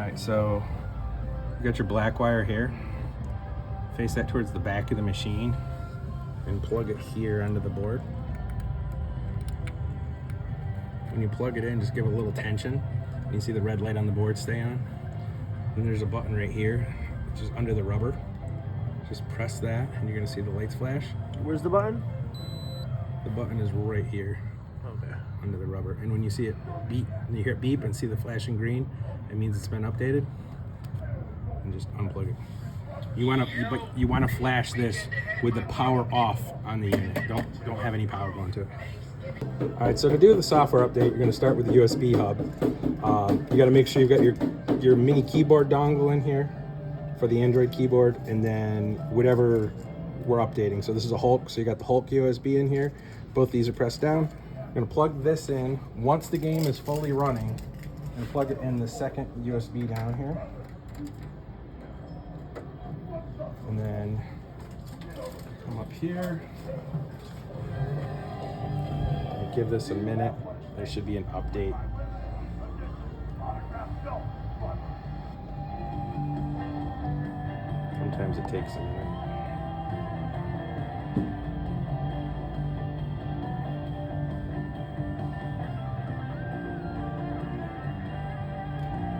Alright, so you got your black wire here. Face that towards the back of the machine and plug it here onto the board. When you plug it in, just give it a little tension. You see the red light on the board stay on. And there's a button right here, which is under the rubber. Just press that and you're gonna see the lights flash. Where's the button? The button is right here. Okay. Under the rubber. And when you see it beep, and you hear it beep and see the flashing green, it means it's been updated. And just unplug it. You want to flash this with the power off on the unit. Don't have any power going to it. All right, so to do the software update, you're going to start with the USB hub. You got to make sure you've got your mini keyboard dongle in here for the Android keyboard, and then whatever we're updating. So this is a Hulk, so you got the Hulk USB in here. Both these are pressed down. I'm going to plug this in. Once the game is fully running, I'm going to plug it in the second USB down here. And then come up here. Give this a minute. There should be an update. Sometimes it takes a minute.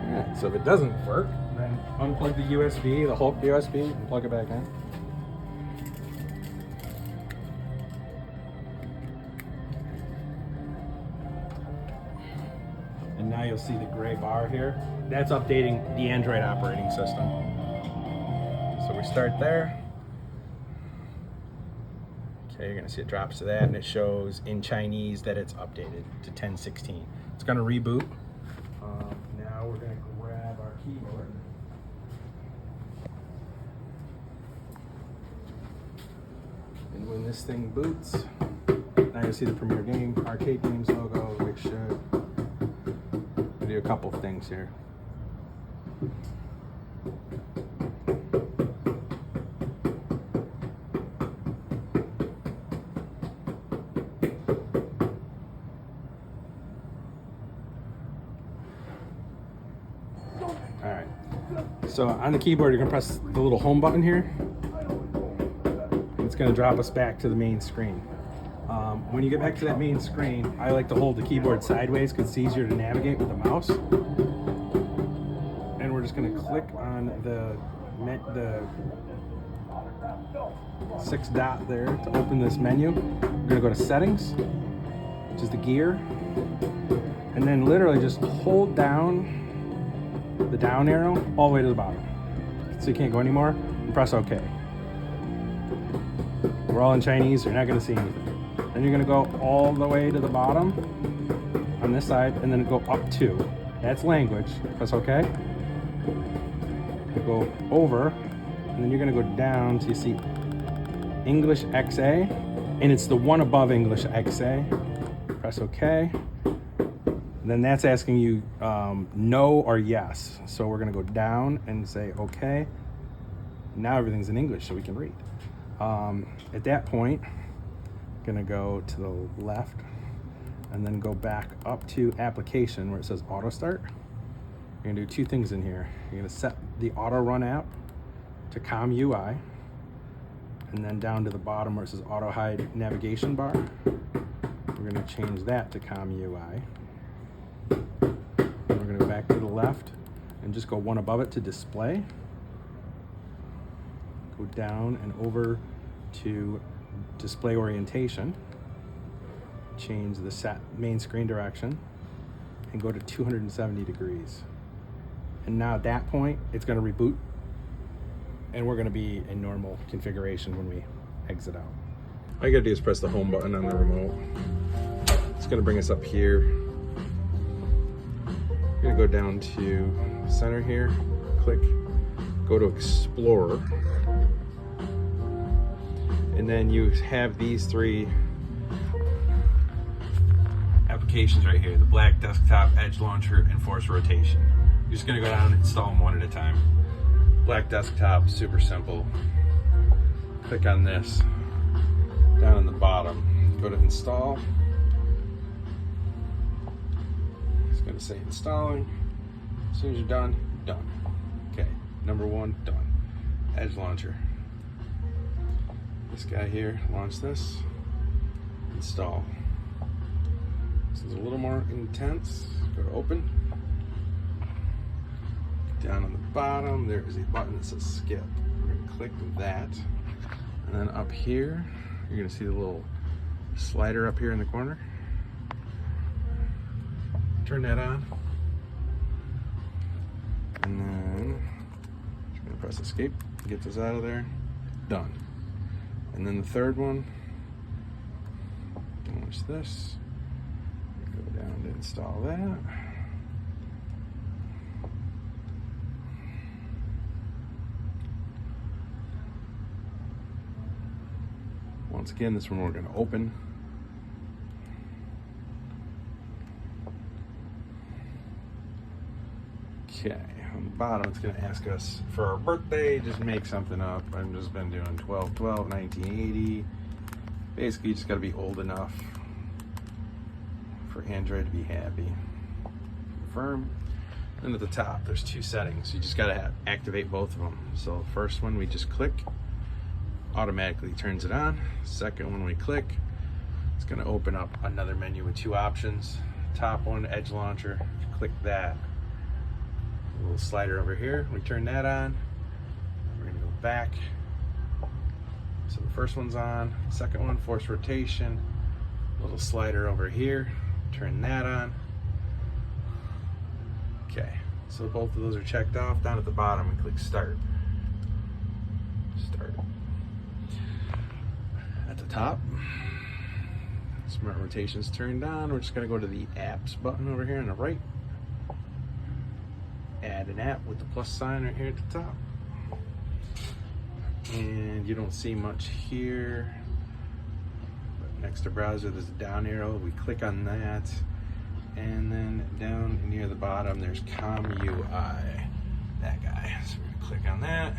Alright, so if it doesn't work, then unplug the USB, the Hulk USB, and plug it back in. And now you'll see the gray bar here. That's updating the Android operating system. So we start there. Okay, you're gonna see it drops to that, and it shows in Chinese that it's updated to 10.16. It's gonna reboot. Now we're gonna grab our keyboard. And when this thing boots, now you'll see the Premier Game, Arcade Games logo, which should do a couple of things here. All right. So on the keyboard, you're gonna press the little home button here. It's gonna drop us back to the main screen. When you get back to that main screen, I like to hold the keyboard sideways because it's easier to navigate with the mouse. And we're just going to click on the 6 dot there to open this menu. We're going to go to Settings, which is the gear, and then literally just hold down the down arrow all the way to the bottom. So you can't go anymore, and press OK. We're all in Chinese, so you're not going to see anything. Then you're going to go all the way to the bottom on this side, and then go up 2. That's language. Press OK. You go over, and then you're going to go down to see English XA, and it's the one above English XA. Press OK. And then that's asking you no or yes. So we're going to go down and say OK. Now everything's in English, so we can read. At that point, gonna go to the left and then go back up to application where it says auto start. You're gonna do 2 things in here. You're gonna set the auto run app to COM UI, and then down to the bottom where it says auto hide navigation bar, we're gonna change that to COM UI. And we're gonna go back to the left and just go one above it to display. Go down and over to display orientation, change the main screen direction, and go to 270 degrees. And now at that point, it's going to reboot, and we're going to be in normal configuration when we exit out. All you got to do is press the home button on the remote. It's going to bring us up here. We're going to go down to center here, click, go to Explorer. And then you have these 3 applications right here, the Black Desktop, Edge Launcher, and Force Rotation. You're just gonna go down and install them one at a time. Black Desktop, super simple. Click on this, down on the bottom, go to Install. It's gonna say installing. As soon as you're done, done. Okay, number 1, done. Edge launcher. This guy here, launch this, install. This is a little more intense. Go to open. Down on the bottom, there is a button that says skip. We're gonna click that. And then up here, you're gonna see the little slider up here in the corner. Turn that on. And then you're gonna press escape, get this out of there, done. And then the third one, launch this, go down to install that. Once again, this one we're going to open. Okay, on the bottom it's going to ask us for our birthday, just make something up. I've just been doing 12/12/1980. Basically, you just got to be old enough for Android to be happy. Confirm. And at the top, there's 2 settings. You just got to activate both of them. So the first one, we just click. Automatically turns it on. Second one we click, it's going to open up another menu with 2 options. Top one, Edge launcher, click that. A little slider over here, we turn that on. We're going to go back. So the first one's on, second one, force rotation, little slider over here, turn that on. Okay, so both of those are checked off. Down at the bottom, we click start. Start. At the top, smart rotation's turned on. We're just gonna go to the apps button over here on the right. Add an app with the plus sign right here at the top. And you don't see much here. But next to browser, there's a down arrow. We click on that. And then down near the bottom, there's ComUI. That guy. So we're gonna click on that.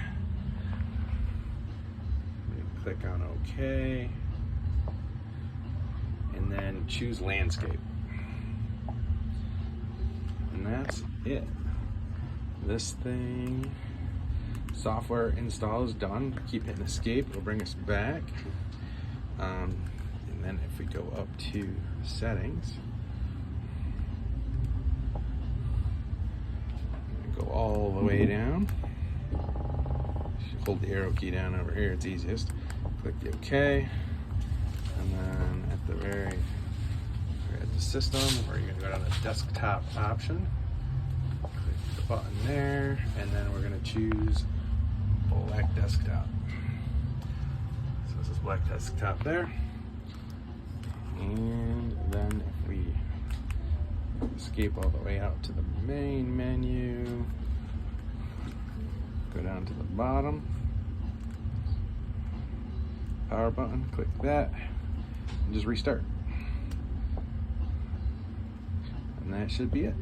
Click on OK, and then choose landscape, and that's it. This thing, software install is done. Keep hitting escape, it'll bring us back. And then if we go up to settings, go all the way down. Hold the arrow key down over here, it's easiest. Click the OK, and then at the we're at the system, where you're gonna go down to the desktop option. Click the button there, and then we're gonna choose black desktop. So this is black desktop there. And then if we escape all the way out to the main menu, go down to the bottom, power button, click that, and just restart. And that should be it.